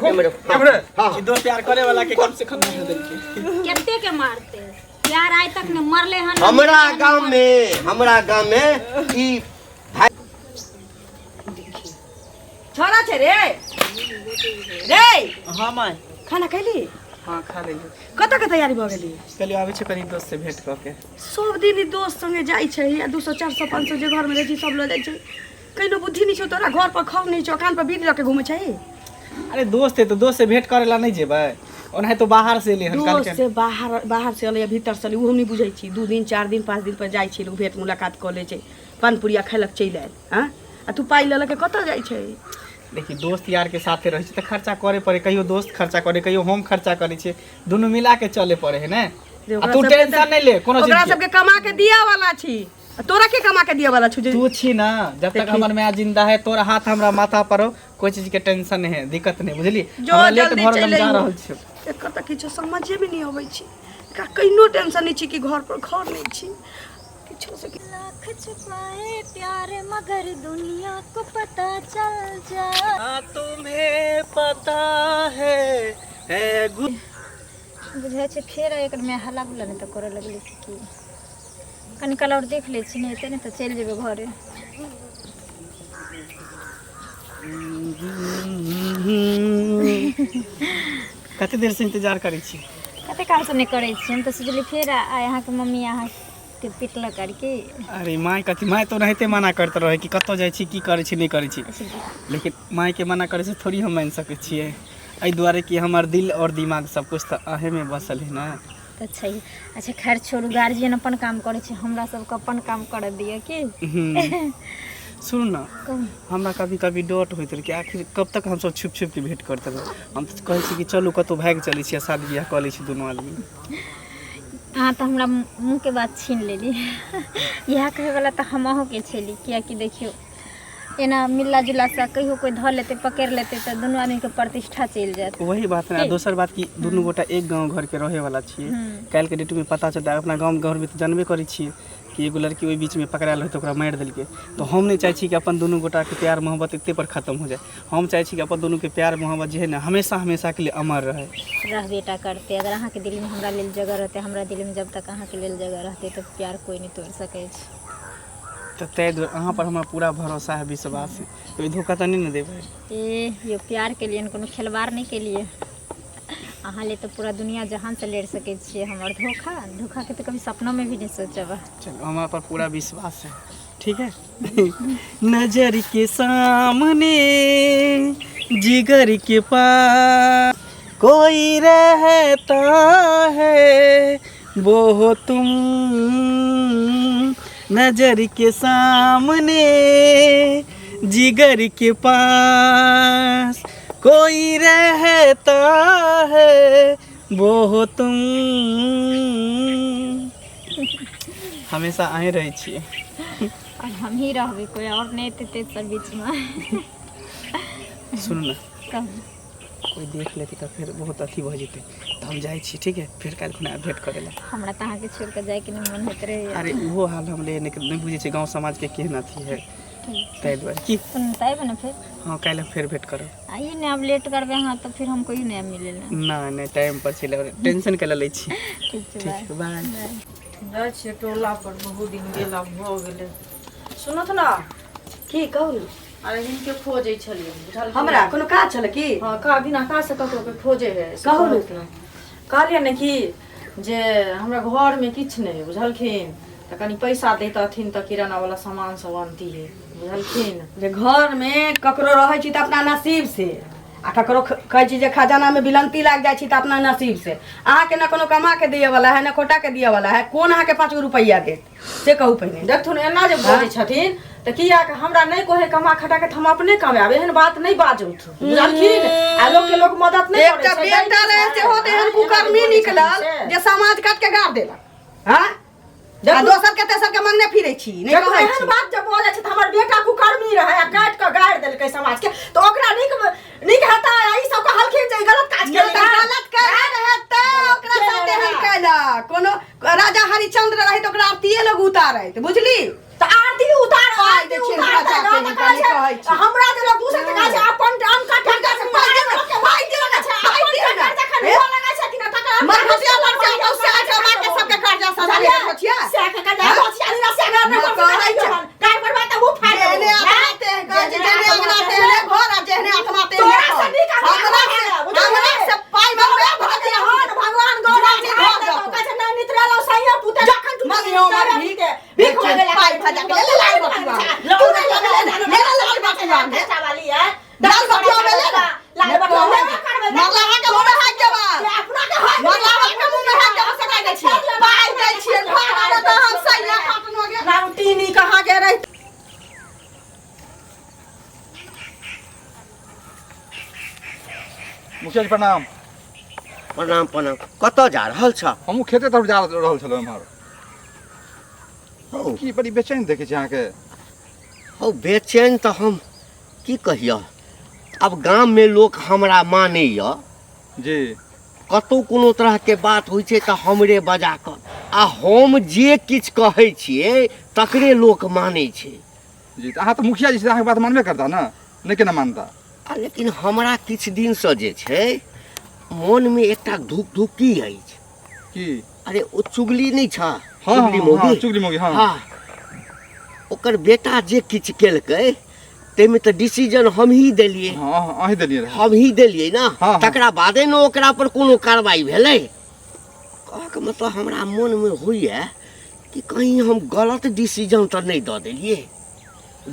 हां दोस्त प्यार करे वाला के कम से कम नहीं देलके केते के मारते यार आज तक ने मरले हन हमरा गांव में ई छोरा छे रे रे हां माय खाना खैली हां खा लेली कत के तैयारी भ गेली कहलियो आबै छै कनी दोस्त से भेंट क के सब दिन दोस्त संगे जाई छै या 200 400 500 जे घर में रहै छै सब लोग जाई छै कइनो बुद्धि नहीं छौ तोरा घर पर खौ नहीं छौ कान पर बीन रख के घुमै छै अरे दोस्त है तो दोस्त से भेंट करेला नहीं जेबै ओना तो बाहर से एले हन काल दोस्त से बाहर से अले भीतर से अले उ हम नहीं बुझै छी 2 दिन 4 दिन 5 दिन पर जाई छी लोग भेंट मुलाकात क ले छै पान पुरिया खैलक चैल आयल हां आ तू पाई ल के कत जाई छै देखी दोस्त यार के साथे रहे त खर्चा करे पड़े कहियो दोस्त खर्चा करे कहियो हम खर्चा करे छे दोनों मिला के चले पड़े है ना तू टेंशन नहीं ले कोनो चीज ओकरा सब के कमा के दिया वाला छी तोरा के कमा के दिया वाला छु तू छी ना जब तक हमर मां जिंदा है तोरा हाथ हमरा माथा पर हो कोई चीज के टेंशन नहीं है दिक्कत नहीं बुझली हमरा लेट घर में जा रहल छी एकर त किछ समझे भी नहीं आबै छी का कइनो टेंशन नहीं छी कि घर पर घर नहीं छी किछो से लाख छुपाए प्यार मगर दुनिया को पता चल जा तुम्हें पता है बुझे छे फेर एकर में हल्ला बुला नहीं तो करे लगले कि कनी कल और देख ले छी नहीं ते नहीं तो चल जेबे घरे कते देर से इंतजार करै छी कते काल से नहीं करे छी हम तो सोचली फेर यहाँ के मम्मी यहाँ के पिटला करके अरे माय कथी माय तो रहते मना करते रहे कि कतो जाय छी की करे छी नहीं करे छी लेकिन माय के मना करे से थोड़ी हम मान सके छिए एहि दुआरे कि हमर दिल और दिमाग सब कुछ तो अहे में बसल है ना अच्छा अच्छा खैर छोड़ू गार्जियन अपन काम करे छै हमरा सब के अपन काम कर दिए कि सुन ना हमरा कभी कभी डोट होइत रहे कि आखिर कब तक हम सब छुप छुप के भेंट करते रहे हम तो कहै छी कि चलू कतो भाग चली छी शादी बियाह क लै छी दोनों आदमी हाँ तो हमरा मुँह के बात छीन लेली यह कहे वाला तो हमहू के छली किया कि देखियो एना मिला जुला से कहियो कोई धर लेते पकड़ लेते तो दोनों आदमी के प्रतिष्ठा चल जात वही बात है दोसर बात कि दोनों गोटा एक गांव घर के रहे वाला छिए काल के डेट में पता चलता अपना गांव घर में तो जानबे करै छिए कि एगो लड़की ओहि बीच में पकड़ायल है तो ओकरा मार देलके तो हम नहीं चाहे छी कि अपन दोनों गोटा के प्यार मोहब्बत इतने पर खत्म हो जाए हम चाहे छी कि अपन दोनों के प्यार मोहब्बत जो है ना हमेशा हमेशा के लिए अमर रहे बेटा करते अगर अहाँ के दिल में हमरा लेल जगह रहते हमरा दिल में जब तक अहाँ के लेल जगह रहते तो प्यार कोई नहीं तोड़ सके तो तय अहाँ पर हमारा पूरा भरोसा है विश्वास है कोई धोखा तो नहीं न देबै ये प्यार के लिए कोनो खिलवाड़ नहीं के लिए अहाँ ले तो पूरा दुनिया जहान से लड़ सके छे हमर धोखा के तो कभी सपनों में भी नहीं सोचब चलो हमारा पर पूरा विश्वास है ठीक है नजर के सामने जिगर के पास कोई रहता है वो तुम नजर के सामने जिगर के पास कोई रहता है वो तुम हमेशा आए रहे छिए और हम ही रहबे कोई और नहीं ते सब बीच में सुन ना कह कोई देख लेती तो फिर बहुत अथी हो जेते तो हम जाए छी ठीक है फिर काल खुना भेंट करेला हमरा तहाँ के छोड़ के जाए के नहीं मन होत रहे अरे वो हाल हम ले नहीं बुझे छे गांव समाज के केहन अथी है तै द्वारे की सुनताई बना फिर हां काल फिर भेंट करब आइए ने अब लेट करबे हां तो फिर हमको ही नहीं मिलेला ना नहीं टाइम पर चले टेंशन के ले छी ठीक है बाय जाय छे टोला पर बहुत दिन गेला भ गेले सुनत ना की कहू अरे इनके खोजे छलिए बुझल हमरा कोनो काज छले की हां का बिना काज से ककरो के खोजे है कहू कहलिए ने कि जे हमरा घर में किछ नहीं बुझलखिन त कनी पैसा देतथिन त किराना वाला सामान सब आनती है बुझलखिन जे घर में ककरो रहै छी त अपना नसीब से आ ककरो कहै छी जे खजाना में बिलंती लाग जाय छी त अपना नसीब से अहाँ के न कोनो कमा के दिए वाला है न खोटा के दिए वाला है कोन अहाँ के 5 रुपया देत से कहू पहिने देखथुन एना जे बोलै छथिन त किया के हमरा नहीं कोहे कमा खटा के हम अपने कमाबे एहन बात नहीं बाजौथ बुझलखिन आ लोग के लोग मदद नहीं करे छै बेटा रहे से होते हन कुकर्मी निकलल जे समाज काट के गाड़ देला हां आ दोसर के तेसर के मंगने फिरै छी नहीं कहै छी एहन बात जब बोलै छै त हमर बेटा कुकर्मी रहे आ काट के गाड़ देलकै समाज के तो ओकरा निक हता ई सब कहलखिन जे गलत काज केलकै गलत कर रहे त ओकरा साथे हम कैला कोनो राजा हरिश्चंद्र रहे त ओकरा आरतीए लोग उतारै त बुझली त आरती उतार आरती उतार हमरा जे लोग दूसरे के काज अपन काम काट के पाई दे मुखिया जी प्रणाम। प्रणाम प्रणाम। कतऽ जा रहल छ? हमहूँ खेते तरफ जा रहल छलहुँ एम्हर। हौ की बड़ी बेचैन देखै छी अहाँके। हौ बेचैन तऽ हम की कहियऽ, अब गाममे लोक हमरा मानैए, जी कतहु कोनो तरहके बात होइ छै तऽ हमरे बजा कऽ, आ हम जे किछु कहै छियै तकरे लोक मानै छै। जी तऽ अहाँ तऽ मुखिया जी से अहाँके बात मानबे करता ने, नहीं केना मानता। आ लेकिन हमरा किछु दिनसँ जे छै मोनमे एकटा धुक धुकी अछि। की? अरे ओ चुगली नहीं छ, हाँ चुगली हाँ मौगी। चुगली मौगी हाँ। हाँ, ओकर बेटा जे किछु केलकै ताहिमे तऽ डिसीजन हम ही देलियै। हाँ हाँ अहीं देलियै रहे। हम ही देलियै ना, हाँ। तकरा बादे ने ओकरा पर कोनो कार्रवाई भेलै। कहके मतलब हमरा मोनमे होइए कि कहीं हम गलत डिसीजन तऽ नहीं दऽ देलियै।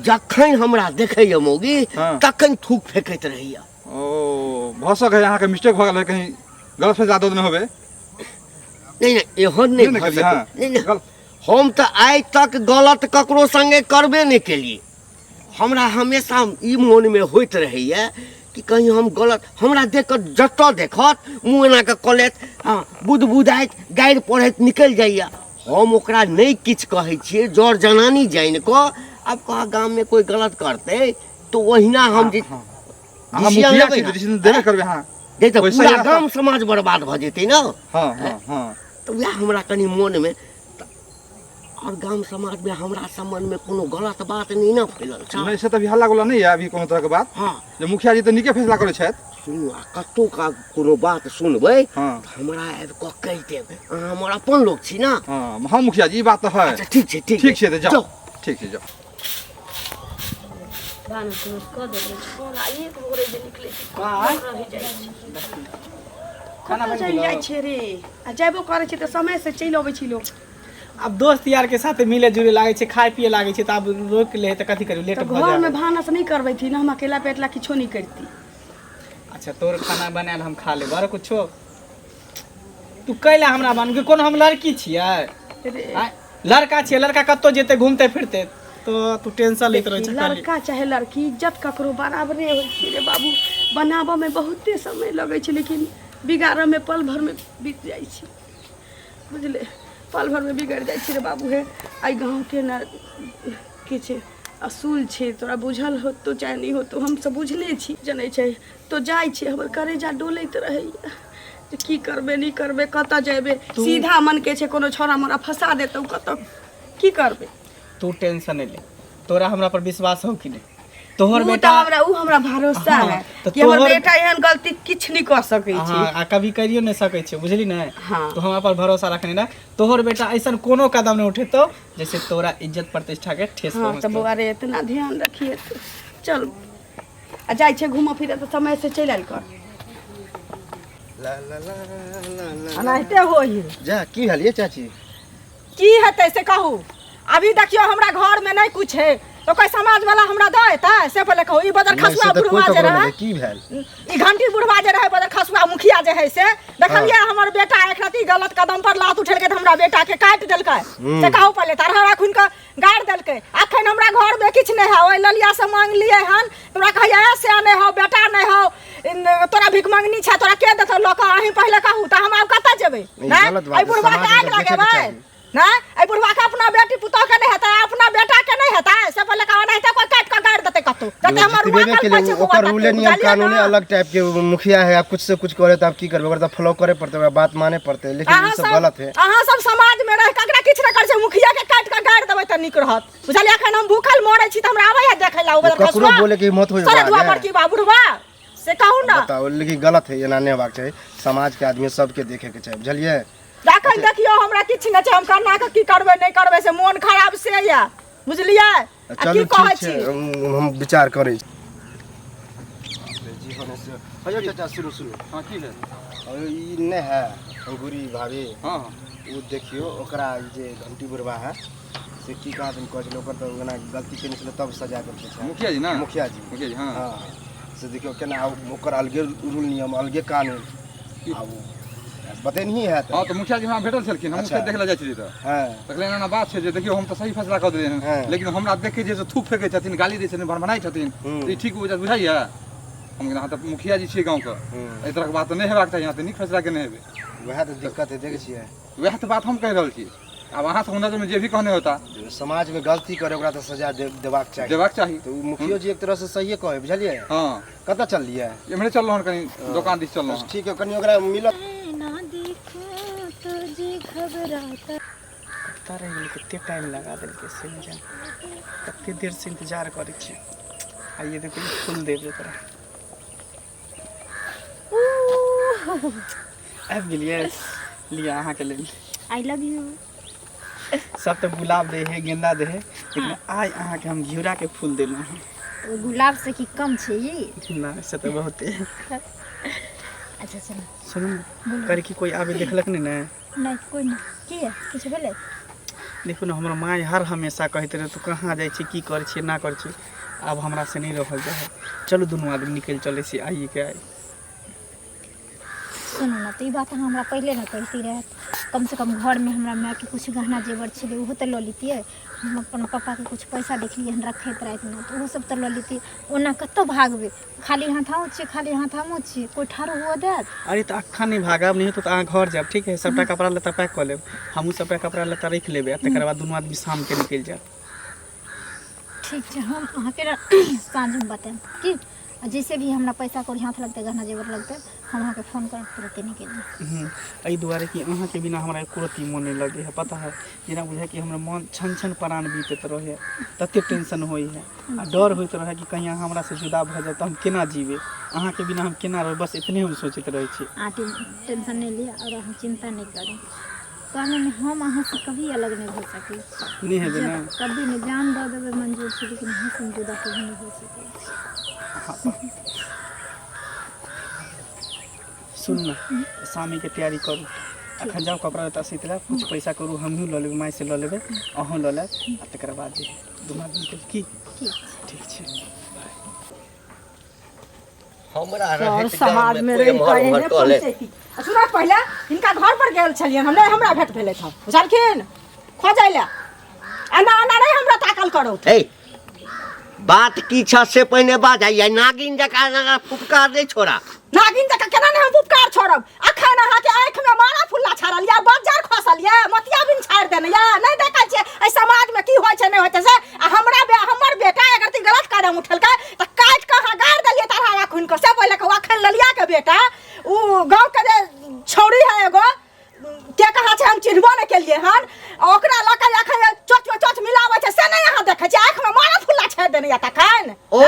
जखन हमरा देखैए मौगी हाँ। तखन थूक फेंकैत रहैए। ओ भऽ सकै है अहाँके मिस्टेक भऽ गेल है, कहीं गलत फैसला दऽ देने होबे। नहीं नहीं एहन नहीं नहीं भऽ केलियै, हाँ। सकै। नहीं नहीं, हम तऽ आइ तक गलत ककरो संगे करबे नहीं केलियै। हमरा हमेशा ई मोनमे होइत रहैए कि कहीं हम गलत, हमरा देख कऽ जतऽ देखत मुँह एना कऽ कऽ लेत, हाँ बुदबुदाइत गारि पढ़ैत निकलि जाइए। हम ओकरा नहीं किछु कहै छियै, जर जनानी जानि कऽ। अब कहाँ गाममे कोई गलत करतै तो ओहिना हम जे अहाँ मुखिया छी तऽ डिसीजन देबे करबै। हाँ नहीं तऽ वैसे पूरा ही गाम समाज बर्बाद भऽ जेतै ने। हाँ हाँ हाँ। तऽ वएह हमरा कनि मोनमे, और गाम समाजमे हमरा सम्बन्धमे कोनो गलत बात नहीं ना फैलल छ। नहीं से तऽ अभी हल्ला गुल्ला नहीं है अभी कोनो तरहके बात। हाँ जे मुखिया जी तऽ नीके फैसला करै छथि। सुनू, आ कतहु का कोनो बात सुनबै हाँ तऽ हमरा आबि कऽ कहि देब, अहाँ हमर अपन लोक छी ना। हाँ हाँ मुखिया जी ई बात तऽ है। अच्छा ठीक छै ठीक ठीक छै तऽ जाओ। ठीक छै जाओ। खाना बनि चलि गेलौ? जाइ छै रे, आ जेबो करै छै तऽ समय से चलि अबै छी लोग। अब दोस्त यार के साथ मिले जुले लागे छै, खाए पिए लागे छै, तऽ अब रोक ले तऽ कथी करी, लेट तो भऽ घर में जाए। भानस नहीं करबै थी ना, हम अकेला पेटला किछो नहीं करती। अच्छा तोर खाना बनायल हम खा लेब, और कुछो तू कैला हमरा बन के, कोनो हम लड़की छियै? रे, आँय? लड़का छियै, लड़का कतौ जेते घूमते फिरते तो तू टेंशन लैत रहै छै खाली। लड़का चाहे लड़की इज्जत ककरो बराबरे होइ छै रे बाबू। बनाबऽ में बहुते समय लगै छै, लेकिन बिगाड़ऽ में पल भर में बीत जाइ छै, बुझले। पल भर में बिगड़ जाइ छै रे बाबू। हे आई गाँव के ना किछु असूल छै, तोरा बुझल हो तो चाहे नहीं हो तो हम सब बुझले छी, जनै छै। तो जाइ छै हमर करेजा डोलैत रहैया जे की करबे नहीं करबे, कतऽ जेबे। सीधा मन के छै कोनो छौड़ा मोरा फंसा देतौ, कतऽ की करबे। तू टेंशन नहीं ले, तोरा हमरा पर विश्वास हो कि नहीं? तोहर उ बेटा तऽ हमरा भरोसा हाँ, है तो कि हमर तोहर- बेटा एहन गलती किछ नहीं कर सकै छै। हाँ, आ कभी करियो नहीं सकै छै, बुझली ना। हाँ। तो हमरा पर भरोसा रखने ना, तोहर बेटा ऐसा कोनो कदम नहीं उठेतो जैसे तोरा इज्जत प्रतिष्ठा के ठेस हाँ तो पहुंचतो। बउआ रे इतना ध्यान रखिए तो। चल आ जाइ छै घूमऽ फिरऽ तो समय से चलि आइल कर। अनाहिते होई जा की हाल ये चाची? की हेतै से कहू। अभी देखियो हमरा घर में नहीं कुछ है तो कोई समाज वाला हमरा दऽ एतै से पहले कहू। ई बदर नहीं, खसुआ से तो कोई बुढ़वा जे खबर रहे, नहीं की भेल? ई घंटी बुढ़वा जे रहे बदर खसुआ मुखिया जे है से देखलिए हमर बेटा एक रति गलत कदम पर लात उठेलकै त हमरा बेटा के काटि देलकै। से कहू पहले तरहरा खुन के गाड़ि देलकै। अखन हमरा घर में किछ नहीं है, ओइ ललिया से मांग लिए हन, तोरा कहिया से नहीं हो, बेटा नहीं हो, तोरा भिख मंगनी छ, तोरा के देतौ लक। अहीं पहले कहू त हम आब कतऽ जेबै? नहीं, गलत बात है, आई बुढ़वा के समाज आग में देखे के लगेबै चाहिए। ना? आई बुढ़वा के अपना बेटी पुतोह के नहीं हेतै, अपना बेटा के नहीं हेतै से पहले कहू। नहीं तो कोई काट के गाड़ि देतै कतौ। जते हमर रुआ जितबे के कल लिए ओकर रूले नियम कानूने अलग टाइप के मुखिया है। आप कुछ से कुछ करे तो आप की करबे? ओकर तो फॉलो करे पड़ते, ओकर बात माने पड़ते, लेकिन ये सब गलत है। अहाँ सब समाज में रह ककरा किछ न कर छै, मुखिया के काट के गाड़ि देबै त नीक रहत। बुझलियै? अखन हम भूखल मरै छी त हमरा आबै है देखै ला उबर ककरो बोले के हिम्मत होय सरे दुआ बा बड़की बा बुढ़वा से कहू ना। बताओ, लेकिन गलत है, एना नहीं होबाक चाहिए। समाज के आदमी सबके देखे के चाहिए, बुझलिए? देखै देखियो हमरा किछ न छै, हम कन्ना के की करबै नहीं करबै से मोन खराब से या, बुझलियै? आ चलू की कहै ठीक छी? छै, हम विचार करै छी। जीवन से हेलो चाचा सुनो सुनो। हाँ की भेल? और ई नहीं है अंगूरी भाभी, हाँ वो देखियो ओकरा जे घंटी बुढ़वा है से की कहा तुम कहलो, ओकर तो ओना गलती केने छले तब सजा देलकै छै। मुखिया जी ना? मुखिया जी। मुखिया जी हाँ। हाँ से देखियो केना ओकर अलगे रूल नियम, अलगे कानून आब बतेनही है तो। हाँ तो मुखिया जी हमरा भेटल छलखिन, हम अच्छा। खेत देखे ला जाइ छलियै तऽ हाँ तखन एना बात छै जे देखियो हम तऽ सही फैसला कऽ देलियै हाँ। हन, लेकिन हमरा देखे जे थूक फेंकै छथिन, गाली दै छथिन, भनभनाइ छथिन, हम्म। तऽ ई ठीक बुझाइया? हम यहाँ तऽ मुखिया जी छियै गाँवके एहि तरहके बात तऽ नहि हेबाक चाही, यहाँ तऽ नीक फैसला केने हेबै। वह तो दिक्कत है, देखे छियै वएह तऽ बात हम कहि रहल छी। अब अहाँ सब नजर में जे भी कहने होता समाज में गलती करे ओकरा तो सजा देबाक चाहिए। देबाक चाही। तो मुखियो जी एक तरह से सही कहे, बुझलिए। हाँ कतऽ चल लियै? एम्हरे चल रहल कहीं दुकान दिस चल रहल। ठीक है, कनी ओकरा मिलत ना देखो तो जी घबराता। पता रही कते टाइम लगा देलकै से जान, कते देर से इंतजार करै छी। आइए देखो फूल देबे तोरा। आबि गेलियै, लिया अहाँ के लेल। I love you. सब तो गुलाब दे है, गेंदा दे है, लेकिन आज अहाँ के हम घिउरा के फूल देलहुँ हैं। वो गुलाब से की कम छै ये? ना से तो बहुत है। अच्छा चलो सुनू ना, कर की कोई आबे देखलक नहीं ना? नहीं कोई नहीं। की है कुछ भेले? देखो ना, हमारा माँ हर हमेशा कहते रहे तू कहाँ जाइ छी, की कर छी ना कर छी। अब हमरा से नहीं रहल जाए। चलो दोनों आदमी निकल चले छी, आइए के आई। सुनो ना, तो ये बात हमरा पहले ना कहती रहे। कम से कम घर में हमरा माँ के कुछ गहना जेवर छे वो तो ल लेती। हम अपन पापा के कुछ पैसा देखलिए हन रखैत रात में, तो वो सब तो ल लेती। ओना कतो भागबे, खाली हाथ आउ छी, खाली हाथ आमो छी, कोई ठारो हुआ देत? अरे तो अखा नहीं भागब, नहीं तो अहाँ घर जाब, ठीक है। सबटा कपड़ा लत्ता पैक कर लेब, हमहूँ सबटा कपड़ा लत्ता रख लेबै, तकर बाद दोनों आदमी शाम के निकल जाब। ठीक है, हम अहाँ के साँझ में बताएं कि जैसे भी हमरा पैसा कौड़ी हाथ लगते, गहना जेवर लगते, हम अहाँ के फोन कर तुरंते निकल जाए। एहि दुआरे कि अहाँ के बिना हमरा एको रत्ती मोन नहीं लगे है। पता है, जेना बुझे कि हमरा मन छन छन प्राण बीतैत रहे, तते टेंशन होई है आ डर होइत रहे कि कहीं अहाँ हमरा से जुदा भ जाए तो हम केना जीवे, अहाँ के बिना हम केना रह, बस इतने हम सोचते रहे छी। आंटी टेंशन नहीं लिया और हम चिंता नहीं करें। कहने में हम अहाँ से कभी अलग नहीं हो सके, नहीं है ना? कभी नहीं। जान दे देवे मंजूर छी, लेकिन हम से जुदा कभी नहीं हो सके। सुन ना, शामी के तैयारी करू, अखन जाओ कपड़ा लत्ता सीत ला, कुछ पैसा करू, हमहूँ लऽ लेबै, माय से लऽ लेबै, अहूँ लऽ लेब, आ तकर बाद जे दुनू आदमी के की ठीक छै। हमरा और समाज में रही कहे ने पहुंचे की। सुना पहले इनका घर पर गेल छलियन, हमने हमरा भेट भेले था, बुझलखिन? खोजै ले आना आना नहीं हमरा ताकल करो। हे बात की छ से पहिने बाजाइए, नागिन जका ना फुफकार नहीं छोड़ा। नागिन जका केना ने हम उपकार छोड़ब? अखन अहाँ के आंख में मारा फुल्ला छाड़ल या बजार खसल या मतिया बिन छाड़ देने या नहीं देखै छै ए समाज में की होय छै नहीं होय छै से। हमर बेटा अगर ती गलत कदम उठलकै त काट के अहाँ गाड़ देलिए तारा राखुन को से पहले के अखन ललिया के बेटा उ गांव के जे छौड़ी है एगो के कहा छै हम चिन्हबो नहीं केलिए हन, ओकरा लका अखन चोच मिलाबै छै से नहीं अहाँ देखै छै। आंख में मारा फुल्ला छाड़ देने या तखन ओ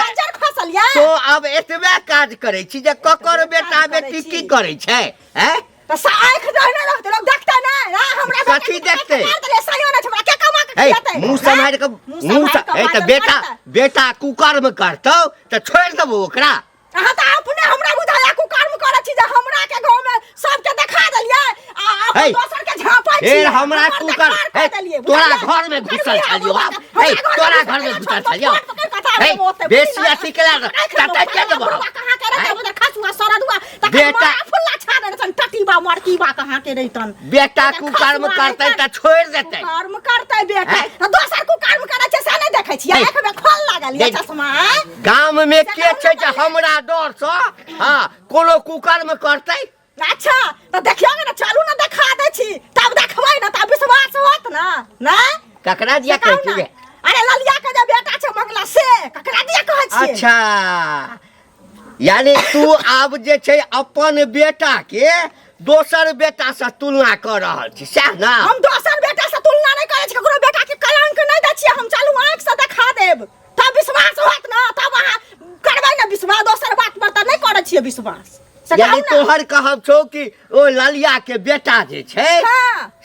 बजार खसल या तो अब एतबे काज करे छी जे ककर बेटा बेटी की करे छै हैं? तो आँख रहने रहते लोग देखते नहीं ना, हमरा कथी देखते? सहियो नहीं हमरा के कमा के हे खिलाते मुंह सम्हार के ए त बेटा कुकर्म करतौ त छोड़ देबो ओकरा। अहाँ त अपने हमरा बुझाया कुकर्म करे छी जे हमरा के गांव में सबके देखा देलिए आ अपन दोसर के झांपै छी। ए हमरा कुकर तोरा घर में घुसल छलियो, हे तोरा घर में घुसल छलियो, हे बेसी अथी केला टाटा के देबो कहां के रे उधर खसुआ सरदुआ त बेटा फुल्ला छा दे तन टटीबा मरकीबा कहां के रहितन। बेटा कुकर्म करतै त छोड़ देतै, कुकर्म करतै बेटा त दोसर कुकर्म करे छै से नहीं देखै छी। आंख में खोल लागल ये चश्मा। गांव में के छै जे हमरा डर सँ हां कोनो कुकर्म करतै? अच्छा तो देखियो ना, चलू ना देखा दे छी, तब देखबै ना तब विश्वास होत ना ना। ककरा दिया कहै छी? अरे ललिया के जे बेटा छै मंगला से ककरा दिया कहै छी? अच्छा यानी तू आब जे छै अपन बेटा के दोसर बेटा से तुलना कर रहल छी सैह ना? हम दोसर बेटा से तुलना नहीं करै छी, ककरो बेटा के कलंक नहीं दै छी हम। चलू आंख से देखा देब तब विश्वास होत ना, तब अहाँ करबै ना विश्वास। दोसर बात पर त नहीं करै छी विश्वास। यानी तोहर कहब छौ कि ओ ललिया के बेटा जे छै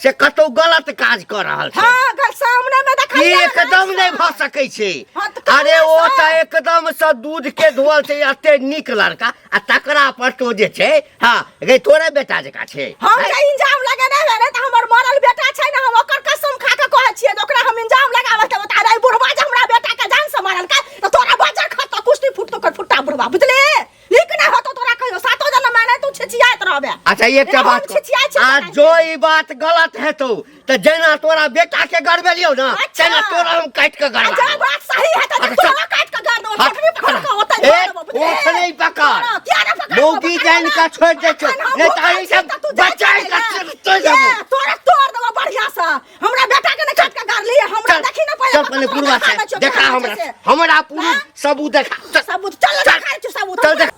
से कतौ गलत काज कर रहल छै। हां गल सामने में देखै एकदम नहीं भ सकै छै। अरे ओ त एकदम से दूध के धोल छै, एते नीक लड़का आ तकरा पर तो जे छै हां गे तोरे बेटा जका छै। हम के इंजाम लगेने रे त हमर मरल बेटा छै ना, हम ओकर कसम खा के कहै छियै जे ओकरा हम इंजाम लगाबै के बता रे बुढ़वा जे हमरा बेटा के जान से मारल का त तोरा बजार खत कुश्ती फुट तो कर फुट्टा बुढ़वा बुझले। नीक ना होतो तोरा कहियो सातो जना माने तू छिछियात कहबे अच्छा एकटा बात कह। आ जो ई बात गलत है तो जेना तोरा बेटा के गड़बेलियो ना तेना तोरा हम काट के गड़बा जब बात सही है तो तोरा काट के गाड़ दो तखनी पकड़ के होता ओठ नहीं पकड़ क्या ना पकड़ मौगी जान का छोड़ दे छो नहीं ताई सब बच्चा का तो जाबो तोरा तोड़ देबो बढ़िया से हमरा बेटा के ने काट के गाड़ लिए हमरा देखी ना चल पहले पूर्वा से देखा हमरा पूरा सबूत देखा सबूत चल देखा छु सबूत चल देख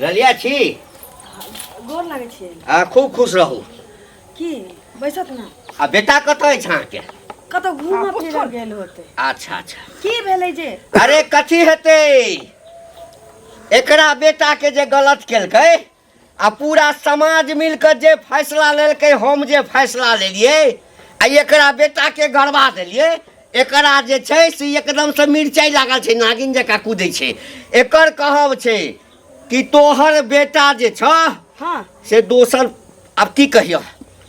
रलिया छी गोर लागै छै आ खूब खुश रहू की बैसत ना आ बेटा कतऽ छै अहाँके कतौ घूमऽ फिरऽ गेल होतै अच्छा अच्छा की भेलै जे अरे कथी हेतै एकरा बेटा के जे गलत केलकै आ पूरा समाज मिलकर जे फैसला लेलकै हम जे फैसला लेलियै आ एकरा बेटा के गड़बा देलियै एकरा जे छै से एकदम से मिरचाई लागल छै नागिन जकाँ कूदै छै एकर कहब छै कि तोहर बेटा जे छ हां से दोसर अब की कहियो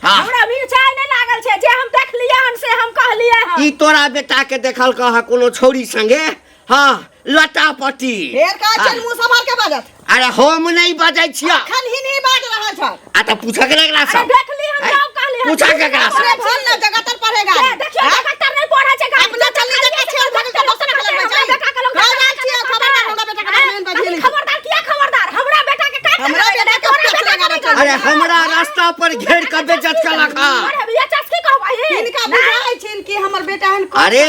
हाँ हमरा मिर्चाई नहीं लागल छै जे हम देख लिया हन से हम कहलिए हन ई तोरा बेटा के देखल कह कोनो छोरी संगे हाँ लटापटी फेर का चल मुंह संभाल के बाजत अरे हम नहीं बजै छियै अखन ही नहीं बाज रहा छ आ त पूछक लगला अरे सब देख ली हम जाओ कहली हन पूछा केकरा से? अरे भल ना जगतर पढ़ेगा देखिए जगतर नहीं पढ़ा छै अपना चलनी देखे छै भक्त दोसर के लग छै बेटा के लोग खबरदार हमरा बेटा के मेन बजिली खबरदार किया खबरदार हमरा बेटा के काट हमरा बेटा के बेटा अरे हमरा रास्ता पर घेर कर बेइज्जत कलक अरे भैया चाची कहबै इनका बुझाई छिन कि हमर बेटा हन अरे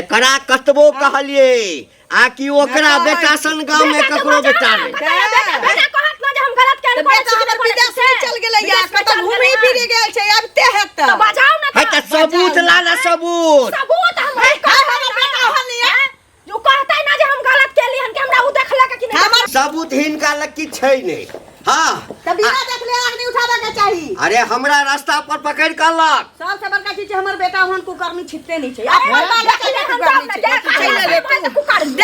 एकरा कतबो कहलिए आ कि ओकरा बेटा सन गांव में ककरो बेटा नहीं बेटा कहत ना जे हम गलत केल बेटा हमर विदेश से चल गेलै या कत घूमी फिरे गेल छै अब ते हेत तो बजाओ ना है त सबूत ला ले सबूत सबूत हमर बेटा हन जो कहतै ना जे हम गलत केली हन कि हमरा उ देखला कि नहीं सबूत हिनका लग की छै नहीं हाँ त बिना देखले आग नहीं उठाबे के चाही अरे हमरा रास्ता पर पकड़ कर लक सबसे बड़का चीज हमर बेटा हन कुकर्मी छिटते नहीं छै अपन बाल बच्चा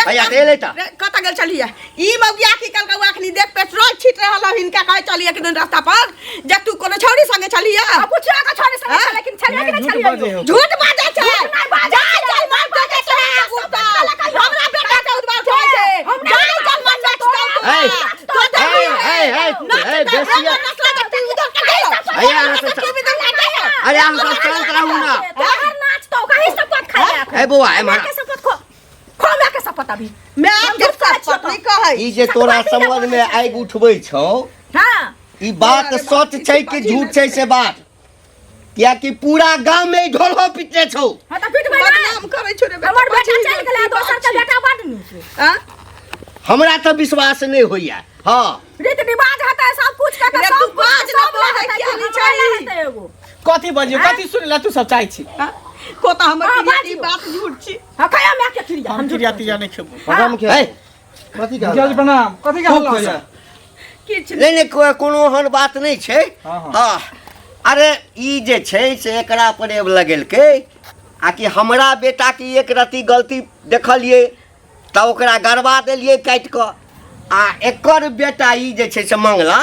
भैया दे लेता कत गेल चलिए ई मौगिया की कल के अखनी देख पेट्रोल छिट रहल हिनका कहे चलिए कि दिन रास्ता पर जे तू कोनो छौरी संगे चलिए पूछिया का छौरी संगे लेकिन चलिए कि नहीं चलिए झूठ बाजे छै नहीं बाजे चल मार के चले हमरा बेटा के उद्वार छै हम जाई जन मन बेसिया भैया अरे हम सब चलत रहू ना नाच तो कहीं शपथ खाया ए बुआ ए मारा खोला के शपथ अभी मैं के शपथ नहीं कहै ई जे तोरा समझ में आगि उठबै छौ हां ई बात सच छै कि झूठ छै से बात किया कि पूरा गांव में ढोलहो पिटने छौ हां त पिट बदनाम करै छौ रे हमर बेटा चल गेलै दोसर के बेटा बड नीक छै हां हमरा तो विश्वास नहीं होइया हां रीत रिवाज हता सब कुछ का सब बाज न बोलै के नहीं चाहिए एगो कथी बजियो कथी सुनला तू सब चाहै छी कोता हमर ई बात झूठ छी हां कया मैं के फिरिया हम क्रिया तिया नहीं खेबो हम क्या कथी का जज प्रणाम कथी का हल्ला होइया किछ नहीं कोनो हन बात नहीं छै हां अरे ई जे छै से एकरा पर लगेलकै आ कि हमरा बेटा की एक रति गलती देखलिए त ओकरा गड़बा देलिए काट क आ एकर बेटा ई जे छै से मंगला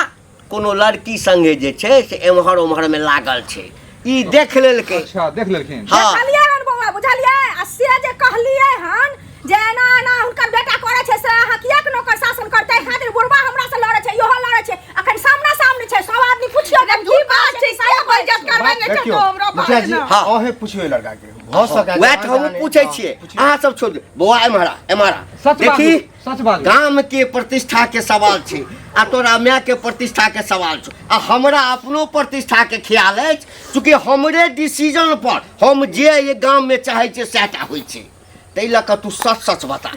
कोनो लड़की संगे जे छै से एम्हर ओम्हर में लागल छै ई देख लेलकै अच्छा देख लेलखिन हाँ देखलिए हन बौआ बुझलिए आ से जे कहलिए हन जे ना ना हुनकर बेटा करे छै से अहाँ किया के नौकर शासन करतै खातिर बुढ़बा हमरा से लड़े छै इहो लड़े छै अखन सामने सामने छै सब आदमी पूछियो जे की बात छै से इज्जत करबै नै छै तो हमरा मुखिया जी हाँ। अहे पूछियो लड़का के भ सका वह तो हम पूछे छिए अहाँ सब छोड़ दे बौआ एम्हरा सच बात देखी सच बात गांव के प्रतिष्ठा के सवाल छै आ तोरा माय के प्रतिष्ठा के सवाल छौ आ हमरा अपनो प्रतिष्ठा के ख्याल अछि चूँकि हमरे डिसीजन पर हम जे ये गांव में चाहे छै सेटा होइ छै तै ल क तू सच सच बता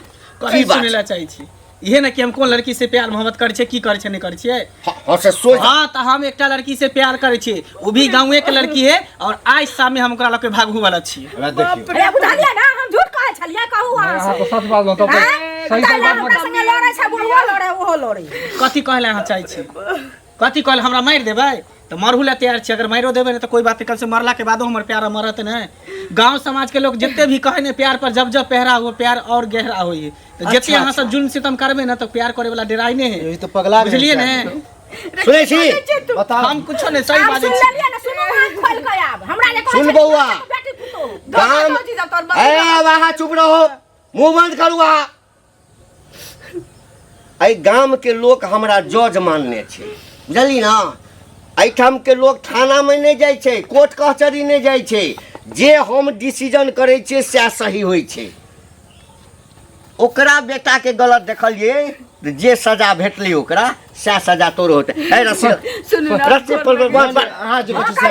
कथी सुनेला चाहै छी इहे ना कि हम कोन लड़की से प्यार मोहब्बत करे छै की करे छै नहीं करे छियै हां से सोच हाँ तो हम एकटा लड़की से प्यार करे छियै वो भी गांवे के लड़की है और आज शाम में हम ओकरा लके भागू वाला छियै देखियो अरे बुझलिए ना हम झूठ कहै छलिए कहू हां अहाँ तो सच बात बताओ सही सही बात हमरा संगे लड़े छै बुढ़वा लड़े ओहो लड़े कथी कहले अहाँ चाहै छी कथी कहले हमरा मार देबै तो मरहू ला तैयार छी अगर मारो देबै ना तो कोई बात नहीं कल से मरला के बादो हमर प्यार मरत नहीं गांव समाज के लोग जितने भी कहे ने प्यार पर जब जब पहरा हो प्यार और गहरा होई तो जितने अहाँ सब जुल्म सितम करबे ना तो प्यार करे वाला डराई नहीं है ये तो पगला बुझलिए ने सुनै छी बताओ हम कुछो नहीं सही बात सुन लेलिए ना सुनो आँख खोल के आब हमरा जे सुन बौआ गाम ए वहाँ चुप रहो, मुंह बंद करू वहाँ। एहि गाम के लोग हमरा जज मानने छै, बुझली ना। एहिठाम के लोग थाना में नहीं जाइ छै, कोर्ट कचहरी नहीं जाइ छै, जे हम डिसीजन करै छियै सएह सही होइ छै। ओकरा बेटा के गलत देखलिए, जे सजा भेटलै ओकरा सएह सजा तोरो होते। ए रस्सी सुनू ना, रस्सी पर हां जी कुछ से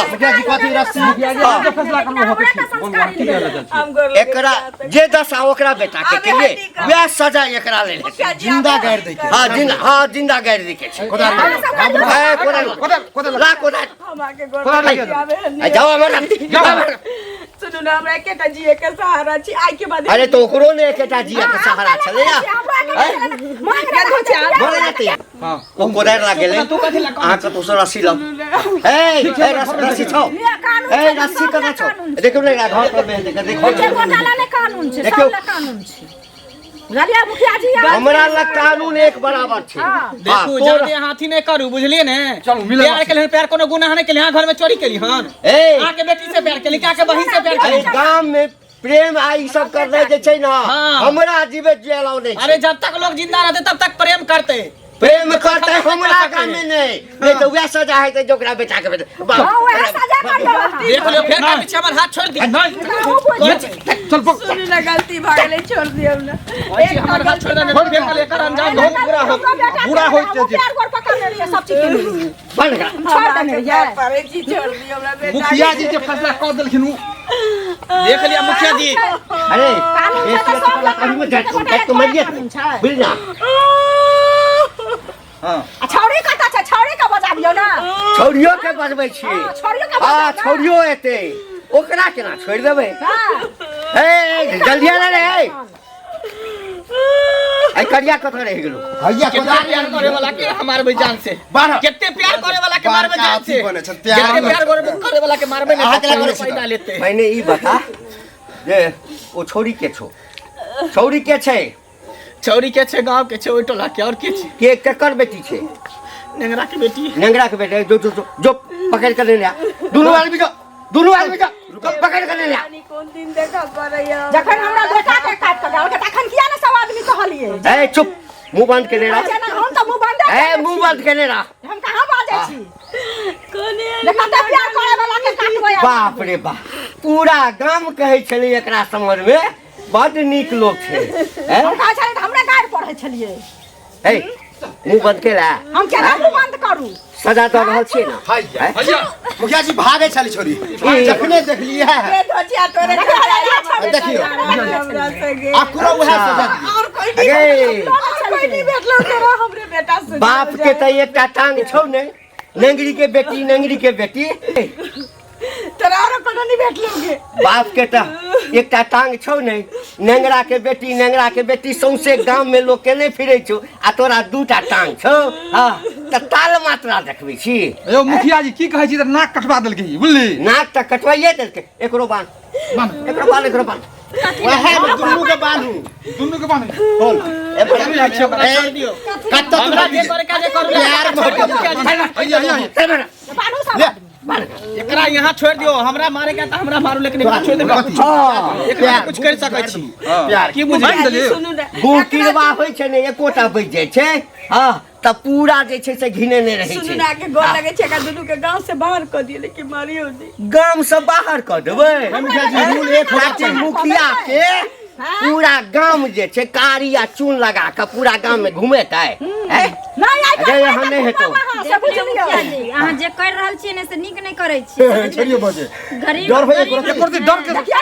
मुखिया जी कथी रस्सी मुखिया जी फैसला करनो होते एकरा जे दशा ओकरा बेटा के केलिए वह सजा एकरा ले लेते। जिंदा गाड़ दे के। हां जिंदा गाड़ दे के छै। कोदाल ला कोदाल जाओ हमरा। सुनू ना, हमरा एकेटा जिए के सहारा छी। आई के बाद अरे तो ओकरो ने एकेटा जिया के सहारा छले या बोले जाते हां ओ कोदाल ला गेले आ के तो रस्सी ला। ए रस्सी छौ, ए रस्सी कना छौ, देखो ने घर पर में देखो घोटाला ने कानून छै, सब ला कानून छै। बुझलिए मुखिया जी, हमरा ला कानून एक बराबर छै। देखू जादे हाथी नहीं करू, बुझलिए ने। प्यार के लिए प्यार कोनो गुनाह नहीं केली, हां घर में चोरी केली हन। ए आके बेटी से प्यार केली, का के बहिन से प्यार अरे केली। गांव में प्रेम आ ई सब करने जे छै ना, हमरा जीवे जेलाव नहीं छै। अरे जब तक लोग जिंदा रहते तब तक प्रेम करते। प्रेम करते हमरा गांव में नहीं तो वह सजा है तो जोकरा बेटा के बेटा। हां वह सजा कर दो। देख लो फिर का पीछे हमर हाथ छोड़ दी। चल पक सुनू ना, गलती भ गेलै, छोड़ दियौ ना। एक हमर हाथ छोड़ देने फिर का लेकर अंजाम बहुत बुरा हो प्यार गोर पकड़ ले सब चीज के बन गया छोड़ देने ये पारे जी, छोड़ दियौ हमरा बेटा। मुखिया जी जे फैसला कर देलखिन उ देख लिया मुखिया जी। अरे ये तो कहीं में जाट तो मर गया बिलना। हां छौरी कता छै, छौरी का बजा दियौ ना। छौरियो के बजबै छी। छौरियो का हां बजा छौरियो एते ओकरा केना छोड़ देबै। ए जल्दी आ रे। आई करिया कतऽ रह गेलो भैया कितना प्यार करे वाला के हमार भाई जान से बारह कितने प्यार करे वाला के मारबे जान से बने छै कितने प्यार प्यार करे वाला के मारबे नहीं अकेला करे छै। पैदा लेते। मैंने ई बता जे ओ छोरी के छौ, छौरी के छै, छौरी के छे गांव के छे, ओइ टोला के और के छे के केकर बेटी छै। नेंगरा के बेटी। नेंगरा के बेटे जो जो जो जो पकड़ कर ले लिया दोनों आदमी का पकड़ कर ले लिया। कौन दिन देखा परैया जखन हमरा बेटा के काट कर के तखन किया ने सब आदमी कहलिए। ए चुप, मुंह बंद के ले रहा। हम तो मुंह बंद ए मुंह बंद के ले रहा। हम कहां बाजै छी। कोने देखा त प्यार करे वाला के काटबै। बाप रे बाप, पूरा गांव कहै छलै एकरा समझ में बड नीक लोग छै। हम कहा छलै त हमरा गाड़ पढ़ै छलिए। ए मुंह बंद के ला। हम केना मुंह बंद करू, सजा दऽ रहल छी ना। भैया मुखिया जी भागे छली छोरी जखने देख लिया है ए धोतिया तोरे देखियो हमरा संगे आ पूरा वह सजा दी। और कोई अगे नहीं भेटलो तोरा हमरे बेटा से। बाप के त एकटा टांग छौ ने, नेंगरी के बेटी, नेंगरी के बेटी। तोरा और कोनो नहीं भेटलोगे। बाप के त एकटा टांग छौ ने, नेंगरा के बेटी, नेंगरा के बेटी सौंसे गांव में लोग केने फिरै छौ आ तोरा दूटा टांग छौ। हां त ताल मात्रा देखबै छी। यो मुखिया जी की कहै छी त नाक कटवा देलकै बुझली। नाक त कटवाइए देलकै, एकरो बांध एकरो बांध वह दुन्नु के बांधू दुन्नु के बांध बोल ए बड़ा छोड़ दियो कत्तो हमरा जे करे का जे करू प्यार मोहब्बत बानू सब एकरा यहाँ छोड़ दियो, हमरा मारे का त हमरा मारू, लेकिन एकरा छोड़ देबो। हां एकरा कुछ कर सकै छी प्यार की बुझलिए। सुनू ना, गुकिरवा होइ छै ने, एकोटा बच जाइ छै। हां त पूरा जे छै से घिने नहि रहै सुनू छै। ना के गोल लगे छै का दुनू के गांव से बाहर क दिए, लेकिन मारियो नहीं। गांव से बाहर कर देबै। मुखिया के पूरा गांव जे छै कारी आ चून लगा के पूरा गांव में घुमेतै। नहीं आई अरे यहाँ नहीं हेतौ। से बुझ लियो। अहाँ जे कर रहल छियै ने से नीक नहीं करै छियै। छोरियो बजे गरीब डर होय गरीब एकरो करते डर के किया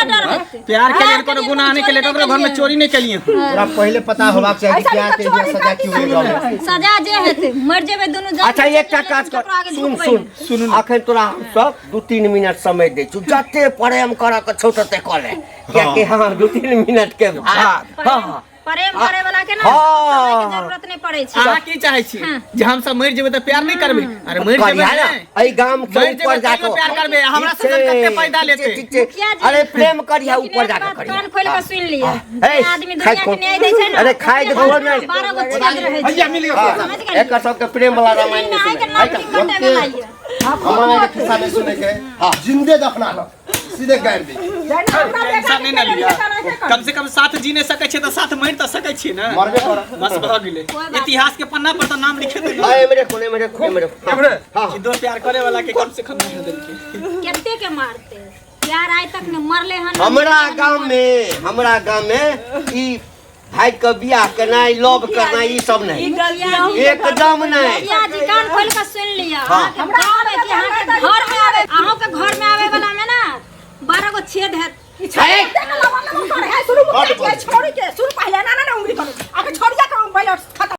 डर होतै? प्यार के लिए कोनो गुनाह नहीं केले, ककरो घर में चोरी नहीं केलिए। पूरा पहले पता होबाक चाही कि क्या के ये सजा क्यों हो रहल है। सजा जे हेतै मर जेबै दुनू जन। अच्छा एकटा काज कर, सुन अखन तोरा हम सब 2-3 मिनट समय दै छु, जते प्रेम करऽ के छौ तते कऽ ले, कियाकि हां 2-3 मिनट के बाद हां प्रेम करे वाला के ना हाँ। समय के जरूरत नहीं पड़े छै। अहाँ की चाहै छी जे हम सब मर जेबै त प्यार नहीं करबै? अरे मर जेबै करिया ना, ने एहि गाम के मर जेबै ऊपर तैयो जाके प्यार करबै, हमरा से कते पैदा लेते। ठीक छै। अरे प्रेम करिया ऊपर जाके करिया। कान खोल के सुन लिया। ए, आदमी दुनिया के न्याय दै छै ना। अरे खाइ दे भगवान नहीं। 12 गो चीज रहै छै। भैया मिल गया। एकर सबके प्रेम वाला रामायण आइ के नहीं नाम कटे वाला ये। हमारा के किस्सा नहीं सुने के हाँ जिंदे दफना लो सीधे गाड़ दी टेंशन नहीं ना लिया कम से कम साथ जी नहीं सकै छै तो साथ मर तो सकै छी ना मरबे कर बस भ गेलै इतिहास के पन्ना पर तो नाम लिखे दे हां मेरे हां कि दो प्यार करे वाला के कम से कम नहीं देलके केते के मारते प्यार आइ तक ने मरले हन हमरा गांव में ई भाई के बियाह करना लव करना ई सब नहीं एकदम नहीं या जी कान खोल के सुन लिया हम गांव में कि अहाँ के घर में आवे अहाँ के घर में आवे वाला में ना 12 गो छेद है छोड़ी के सुन